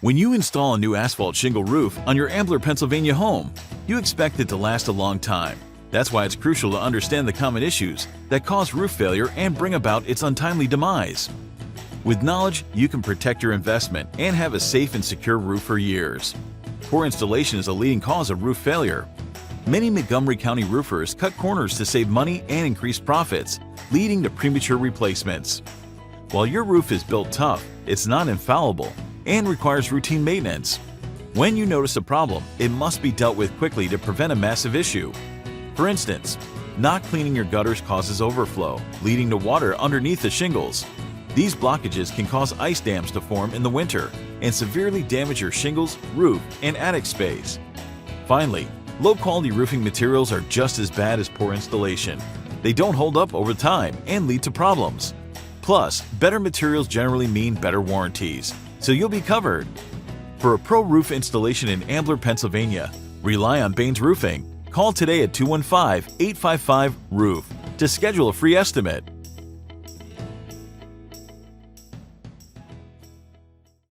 When you install a new asphalt shingle roof on your Ambler, Pennsylvania home, you expect it to last a long time. That's why it's crucial to understand the common issues that cause roof failure and bring about its untimely demise. With knowledge, you can protect your investment and have a safe and secure roof for years. Poor installation is a leading cause of roof failure. Many Montgomery County roofers cut corners to save money and increase profits, leading to premature replacements. While your roof is built tough, it's not infallible and requires routine maintenance. When you notice a problem, it must be dealt with quickly to prevent a massive issue. For instance, not cleaning your gutters causes overflow, leading to water underneath the shingles. These blockages can cause ice dams to form in the winter and severely damage your shingles, roof, and attic space. Finally, low-quality roofing materials are just as bad as poor installation. They don't hold up over time and lead to problems. Plus, better materials generally mean better warranties, so you'll be covered. For a pro roof installation in Ambler, Pennsylvania, rely on Baines Roofing. Call today at 215-855-ROOF to schedule a free estimate.